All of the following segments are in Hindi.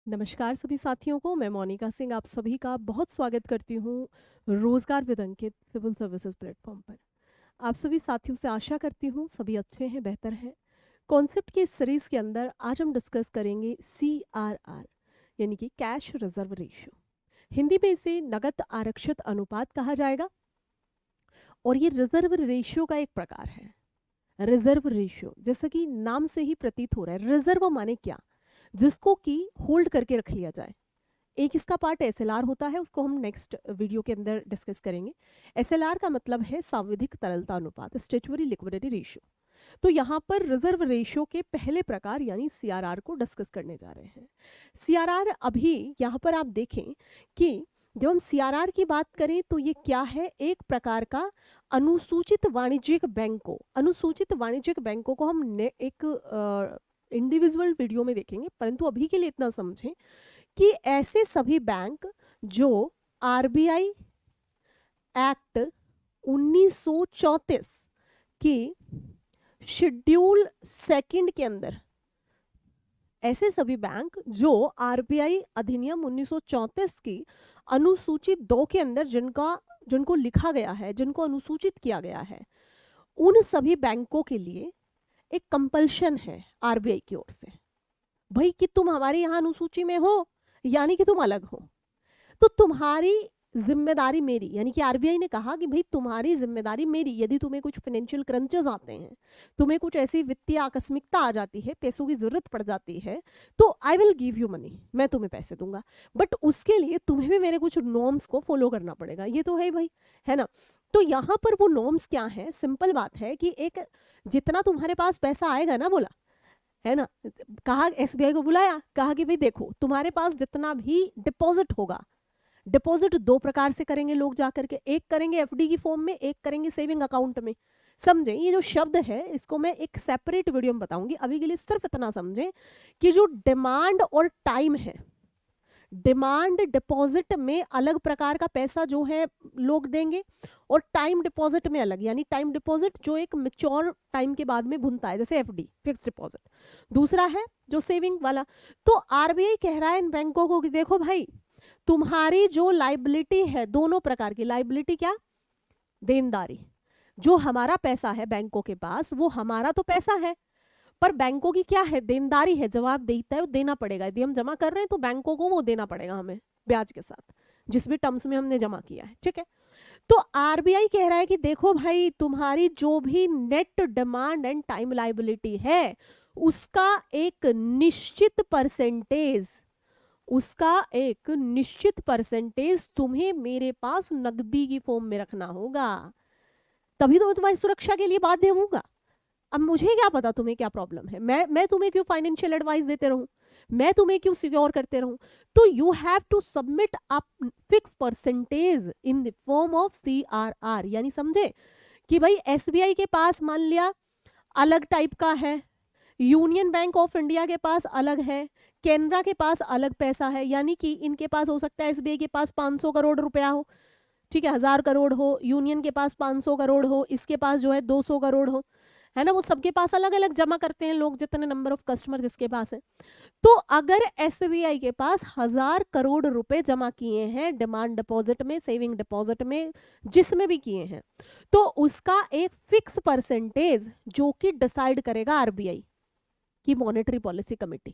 नमस्कार सभी साथियों को। मैं मोनिका सिंह आप सभी का बहुत स्वागत करती हूँ Rojgar with Ankit civil services platform पर। आप सभी साथियों से आशा करती हूँ सभी अच्छे हैं, बेहतर हैं। कॉन्सेप्ट की इस सीरीज के अंदर आज हम डिस्कस करेंगे CRR यानी कि कैश रिजर्व रेशियो। हिंदी में इसे नगद आरक्षित अनुपात कहा जाएगा और ये रिजर्व रेशियो का एक प्रकार है। रिजर्व रेशियो जैसा कि नाम से ही प्रतीत हो रहा है, रिजर्व माने क्या, जिसको कि होल्ड करके रख लिया जाए। एक इसका पार्ट SLR होता है, उसको हम नेक्स्ट वीडियो के अंदर डिस्कस करेंगे। SLR का मतलब है सांविधिक तरलता अनुपात, स्टैट्यूटरी लिक्विडिटी रेशियो। तो यहाँ पर रिजर्व रेशियो के पहले प्रकार यानी CRR को डिस्कस करने जा रहे हैं। CRR अभी यहाँ पर आप देखें कि जब हम CRR की बात करें तो ये क्या है, एक प्रकार का अनुसूचित वाणिज्यिक बैंकों को हम एक इंडिविजुअल वीडियो में देखेंगे, परंतु अभी के लिए इतना समझें कि ऐसे सभी बैंक जो RBI एक्ट 1934 की शेड्यूल सेकंड के अंदर, ऐसे सभी बैंक जो RBI अधिनियम 1934 की अनुसूची 2 के अंदर जिनको लिखा गया है, जिनको अनुसूचित किया गया है, उन सभी बैंकों के लिए एक कंपल्शन है RBI की ओर से, भाई कि तुम हमारे यहाँ अनुसूची में हो यानी कि तुम अलग हो, तो तुम्हारी जिम्मेदारी मेरी, यानी कि RBI ने कहा कि भाई तुम्हारी जिम्मेदारी मेरी, यदि तुम्हें कुछ फाइनेंशियल क्रंचेस आते हैं, तुम्हें कुछ ऐसी वित्तीय आकस्मिकता आ जाती है, पैसों की जरूरत पड़ जाती है, तो I will give you money, मैं तुम्हें पैसे दूंगा, बट उसके लिए तुम्हें भी मेरे कुछ नॉर्म्स को फॉलो करना पड़ेगा। ये तो है भाई, है ना। तो यहाँ पर वो नॉर्म्स क्या है, सिंपल बात है कि एक जितना तुम्हारे पास पैसा आएगा ना, बोला है ना, कहा SBI को बुलाया, कहा कि भाई देखो तुम्हारे पास जितना भी डिपॉजिट होगा, डिपॉजिट 2 प्रकार से करेंगे लोग जाकर के, एक करेंगे FD की फॉर्म में, एक करेंगे सेविंग अकाउंट में। समझे, ये जो शब्द है इसको मैं एक सेपरेट वीडियो में बताऊंगी, अभी के लिए सिर्फ इतना समझें कि जो डिमांड और टाइम है, डिमांड डिपॉजिट में अलग प्रकार का पैसा जो है लोग देंगे, और टाइम डिपॉजिट में अलग, यानी टाइम डिपॉजिट जो एक मैच्योर टाइम के बाद में भुनता है, जैसे FD फिक्स डिपॉजिट, दूसरा है जो सेविंग वाला। तो RBI कह रहा है इन बैंकों को कि देखो भाई, तुम्हारी जो लाइबिलिटी है, दोनों प्रकार की लाइबिलिटी, क्या, देनदारी, जो हमारा पैसा है बैंकों के पास वो हमारा तो पैसा है, पर बैंकों की क्या है, देनदारी है, जवाब देता है, वो देना पड़ेगा। यदि हम जमा कर रहे हैं तो बैंकों को वो देना पड़ेगा हमें ब्याज के साथ, जिस भी टर्म्स में हमने जमा किया है, ठीक है। तो RBI कह रहा है कि देखो भाई, तुम्हारी जो भी net demand and time liability है, उसका एक निश्चित परसेंटेज, तुम्हें मेरे पास नकदी की फॉर्म में रखना होगा, तभी तो मैं तुम्हारी सुरक्षा के लिए बाध्य हूँगा। अब मुझे क्या पता तुम्हें क्या प्रॉब्लम है, मैं तुम्हें क्यों फाइनेंशियल एडवाइस देते रहूं, मैं तुम्हें क्यों सिक्योर करते रहूं। तो you have to submit a fix percentage in the form of CRR, यानी समझे कि भाई SBI के पास मान लिया अलग टाइप का है, यूनियन बैंक ऑफ इंडिया के पास अलग है, केनरा के पास अलग पैसा है, यानी कि इनके पास हो सकता है SBI के पास 500 करोड़ रुपया हो, ठीक है, 1000 करोड़ हो, यूनियन के पास 500 करोड़ हो, इसके पास जो है 200 करोड़ हो, है ना। वो सबके पास अलग अलग जमा करते हैं लोग, जितने नंबर ऑफ कस्टमर जिसके पास है। तो अगर SBI के पास 1000 करोड़ रुपए जमा किए हैं डिमांड डिपॉजिट में, सेविंग डिपॉजिट में, जिसमें भी किए हैं, तो उसका एक फिक्स परसेंटेज जो कि डिसाइड करेगा RBI की मॉनेटरी पॉलिसी कमेटी।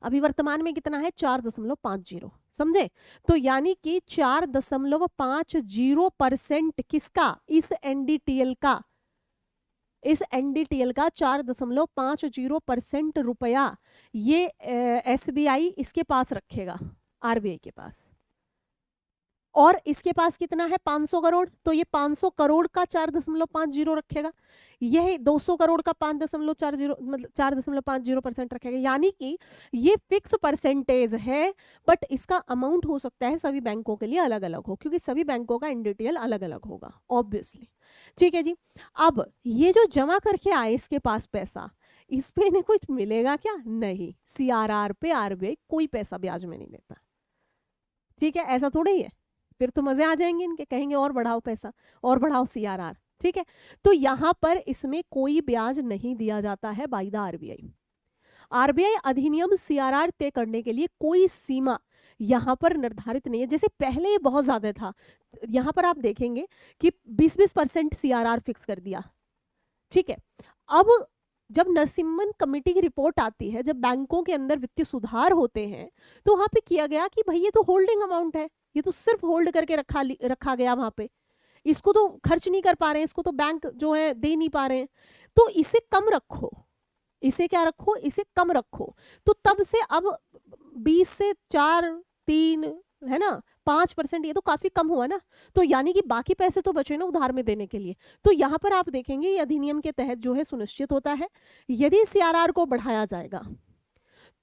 अभी वर्तमान में कितना है, 4.50, समझे। तो यानी कि 4.50% किसका, इस NDTL का 4.50% रुपया ये SBI इसके पास रखेगा, RBI के पास, और इसके पास कितना है 500 करोड़, तो ये 500 करोड़ का 4.50 रखेगा, यह 200 करोड़ का 5.40 मतलब 4.50% रखेगा, यानी कि ये फिक्स परसेंटेज है। बट इसका अमाउंट हो सकता है सभी बैंकों के लिए अलग अलग हो, क्योंकि सभी बैंकों का NDTL अलग अलग होगा ऑब्वियसली, ठीक है जी। अब ये जो जमा करके आए इसके पास पैसा, इस पे इन्हें कुछ मिलेगा क्या, नहीं, CRR पे RBI कोई पैसा ब्याज में नहीं देता, ठीक है, ऐसा थोड़ा ही है। फिर तो मजे आ जाएंगे इनके, कहेंगे और बढ़ाओ पैसा, और बढ़ाओ CRR, ठीक है। तो यहां पर इसमें कोई ब्याज नहीं दिया जाता है बाय द RBI। आरबीआई अधिनियम सीआरआर तय करने के लिए कोई सीमा यहाँ पर निर्धारित नहीं है। जैसे पहले ये बहुत ज्यादा था, यहाँ पर आप देखेंगे कि 20-20% सीआरआर फिक्स कर दिया, ठीक है। अब जब नरसिम्हन कमेटी की रिपोर्ट आती है, जब बैंकों के अंदर वित्तीय सुधार होते हैं, तो वहां पे किया गया कि भाई ये तो होल्डिंग अमाउंट है, ये तो सिर्फ होल्ड करके रखा गया वहां पे, इसको तो खर्च नहीं कर पा रहे हैं, इसको तो बैंक जो है दे नहीं पा रहे हैं, तो इसे कम रखो, इसे क्या रखो, इसे कम रखो। तो तब से अब 20 से 4, 3 है ना 5%, ये तो काफी कम हुआ ना। तो यानी कि बाकी पैसे तो बचे ना उधार में देने के लिए। तो यहाँ पर आप देखेंगे ये अधिनियम के तहत जो है सुनिश्चित होता है, यदि सीआरआर को बढ़ाया जाएगा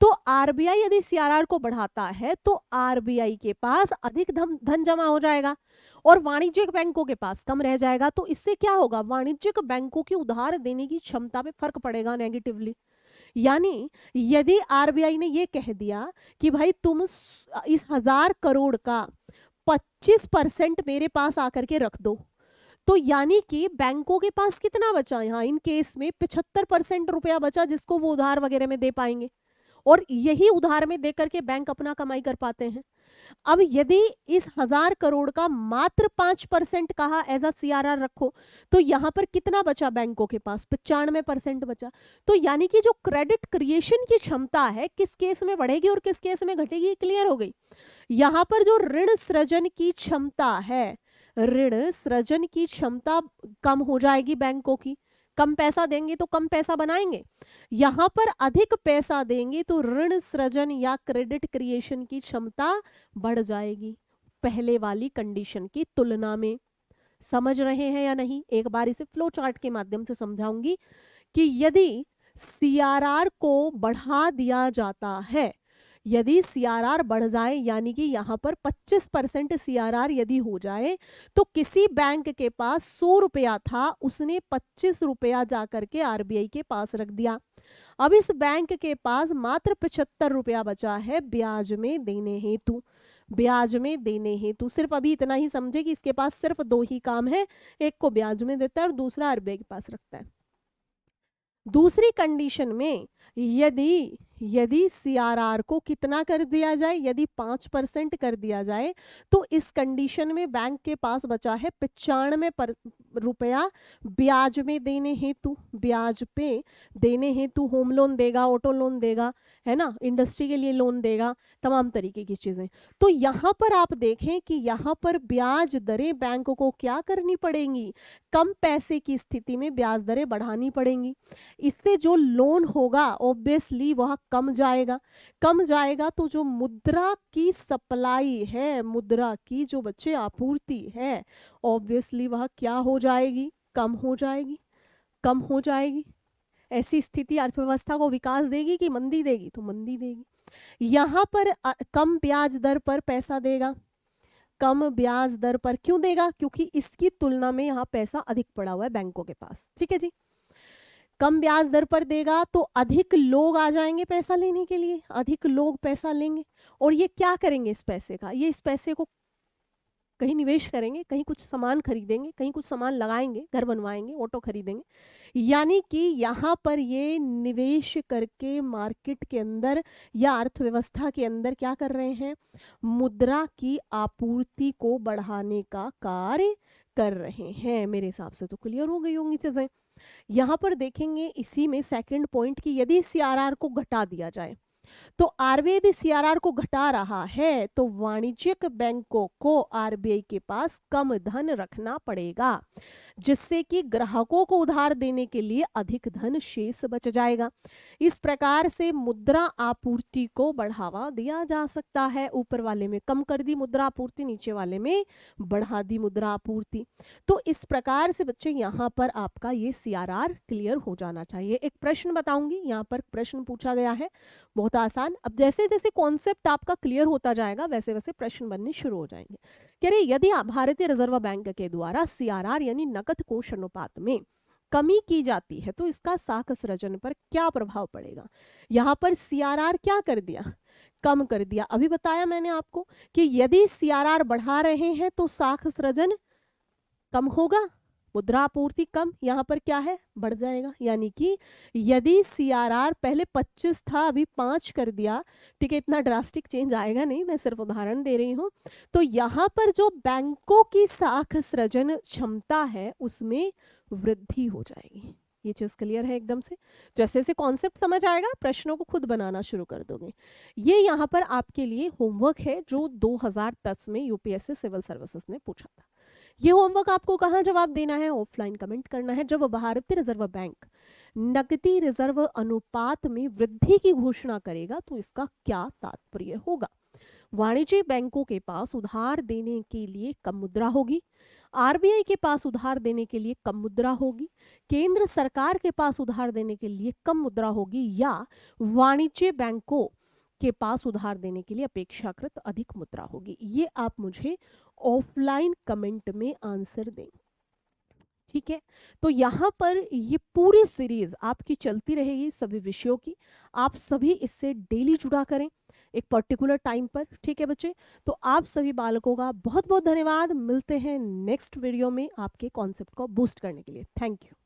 तो आरबीआई यदि सीआरआर को बढ़ाता है तो आरबीआई के पास अधिक धन जमा हो जाएगा और वाणिज्यिक बैंकों के पास कम रह जाएगा। तो इससे क्या होगा, वाणिज्यिक बैंकों की उधार देने की क्षमता पे फर्क पड़ेगा नेगेटिवली। यानी यदि आरबीआई ने ये कह दिया कि भाई तुम इस 1000 करोड़ का 25% मेरे पास आकर के रख दो, तो यानी कि बैंकों के पास कितना बचा, यहाँ इन केस में 75% रुपया बचा जिसको वो उधार वगैरह में दे पाएंगे, और यही उधार में दे करके बैंक अपना कमाई कर पाते हैं। अब यदि इस 1000 करोड़ का मात्र 5% कहा एज अ सीआरआर रखो, तो यहां पर कितना बचा बैंकों के पास, 95% बचा। तो यानी कि जो क्रेडिट क्रिएशन की क्षमता है किस केस में बढ़ेगी और किस केस में घटेगी, क्लियर हो गई। यहां पर जो ऋण सृजन की क्षमता है, ऋण सृजन की क्षमता कम हो जाएगी बैंकों की, कम पैसा देंगे तो कम पैसा बनाएंगे, यहां पर अधिक पैसा देंगे तो ऋण सृजन या क्रेडिट क्रिएशन की क्षमता बढ़ जाएगी पहले वाली कंडीशन की तुलना में। समझ रहे हैं या नहीं, एक बार इसे फ्लो चार्ट के माध्यम से समझाऊंगी कि यदि सीआरआर को बढ़ा दिया जाता है, यदि सीआरआर बढ़ जाए यानी कि यहाँ पर 25% सीआरआर यदि हो जाए, तो किसी बैंक के पास 100 रुपया था, उसने 25 रुपया जाकर के आरबीआई के पास रख दिया। अब इस बैंक के पास मात्र 75 रुपया बचा है ब्याज में देने हेतु, ब्याज में देने हेतु। सिर्फ अभी इतना ही समझे कि इसके पास सिर्फ 2 ही काम है, एक को ब्याज में देता है और दूसरा आरबीआई के पास रखता है। दूसरी कंडीशन में यदि सीआरआर को कितना कर दिया जाए, यदि 5% कर दिया जाए, तो इस कंडीशन में बैंक के पास बचा है 95 रुपया ब्याज में देने हेतु, ब्याज पे देने हेतु होम लोन देगा, ऑटो लोन देगा, है ना, इंडस्ट्री के लिए लोन देगा, तमाम तरीके की चीजें। तो यहाँ पर आप देखें कि यहाँ पर ब्याज दरें बैंक को क्या करनी पड़ेंगी, कम पैसे की स्थिति में ब्याज दरें बढ़ानी पड़ेंगी। इससे जो लोन होगा ऑब्वियसली वह कम जाएगा, कम जाएगा तो जो मुद्रा की सप्लाई है, मुद्रा की जो बच्चे आपूर्ति है, ऑब्वियसली वह क्या हो जाएगी, कम हो जाएगी, कम हो जाएगी। ऐसी स्थिति अर्थव्यवस्था को विकास देगी कि मंदी देगी, तो मंदी देगी। यहाँ पर कम ब्याज दर पर पैसा देगा, कम ब्याज दर पर क्यों देगा, क्योंकि इसकी तुलना में यहाँ पैसा अधिक पड़ा हुआ है बैंकों के पास, ठीक है जी। कम ब्याज दर पर देगा तो अधिक लोग आ जाएंगे पैसा लेने के लिए, अधिक लोग पैसा लेंगे और ये क्या करेंगे इस पैसे का, ये इस पैसे को कहीं निवेश करेंगे, कहीं कुछ सामान खरीदेंगे, कहीं कुछ सामान लगाएंगे, घर बनवाएंगे, ऑटो खरीदेंगे। यानी कि यहाँ पर ये निवेश करके मार्केट के अंदर या अर्थव्यवस्था के अंदर क्या कर रहे हैं, मुद्रा की आपूर्ति को बढ़ाने का कार्य कर रहे हैं। मेरे हिसाब से तो क्लियर हो गई होंगी चीजें। यहाँ पर देखेंगे इसी में सेकंड पॉइंट की यदि सीआरआर को घटा दिया जाए, तो आरबीआई यदि सीआरआर को घटा रहा है तो वाणिज्यिक बैंकों को आरबीआई के पास कम धन रखना पड़ेगा, जिससे कि ग्राहकों को उधार देने के लिए अधिक धन शेष बच जाएगा। इस प्रकार से मुद्रा आपूर्ति को बढ़ावा दिया जा सकता है। ऊपर वाले में कम कर दी मुद्रा आपूर्ति, नीचे वाले में बढ़ा दी मुद्रा आपूर्ति। तो इस प्रकार से बच्चे यहाँ पर आपका ये सीआरआर क्लियर हो जाना चाहिए। एक प्रश्न बताऊंगी, यहाँ पर प्रश्न पूछा गया है बहुत आसान। अब जैसे जैसे कॉन्सेप्ट आपका क्लियर होता जाएगा वैसे वैसे प्रश्न बनने शुरू हो जाएंगे। कह रहे यदि भारतीय रिजर्व बैंक के द्वारा सीआरआर यानी नकद कोष अनुपात में कमी की जाती है तो इसका साख सृजन पर क्या प्रभाव पड़ेगा। यहाँ पर सीआरआर क्या कर दिया, कम कर दिया। अभी बताया मैंने आपको कि यदि सीआरआर बढ़ा रहे हैं तो साख सृजन कम होगा, मुद्रा आपूर्ति कम, यहाँ पर क्या है, बढ़ जाएगा। यानी कि यदि CRR पहले 25 था, अभी 5 कर दिया, ठीक है, इतना ड्रास्टिक चेंज आएगा नहीं, मैं सिर्फ उदाहरण दे रही हूँ। तो यहाँ पर जो बैंकों की साख सृजन क्षमता है उसमें वृद्धि हो जाएगी। ये चीज क्लियर है एकदम से? जैसे जैसे कॉन्सेप्ट समझ आएगा, प्रश्नों को खुद बनाना शुरू कर दोगे। ये यहाँ पर आपके लिए होमवर्क है जो 2010 में यूपीएससी सिविल सर्विसेज ने पूछा था। ये होमवर्क आपको कहाँ जवाब देना है, ऑफलाइन कमेंट करना है। जब भारतीय रिजर्व बैंक नकदी रिजर्व अनुपात में वृद्धि की घोषणा करेगा तो इसका क्या तात्पर्य होगा? वाणिज्यिक बैंकों के पास उधार देने के लिए कम मुद्रा होगी, आरबीआई के पास उधार देने के लिए कम मुद्रा होगी, केंद्र सरकार के पास उधार देने के लिए कम मुद्रा होगी, या वाणिज्य बैंकों के पास उधार देने के लिए अपेक्षाकृत अधिक मुद्रा होगी? ये आप मुझे ऑफलाइन कमेंट में आंसर दें। ठीक है, तो यहाँ पर ये पूरी सीरीज आपकी चलती रहेगी सभी विषयों की। आप सभी इससे डेली जुड़ा करें एक पर्टिकुलर टाइम पर। ठीक है बच्चे, तो आप सभी बालकों का बहुत बहुत धन्यवाद। मिलते हैं नेक्स्ट वीडियो में आपके कॉन्सेप्ट को बूस्ट करने के लिए। Thank you.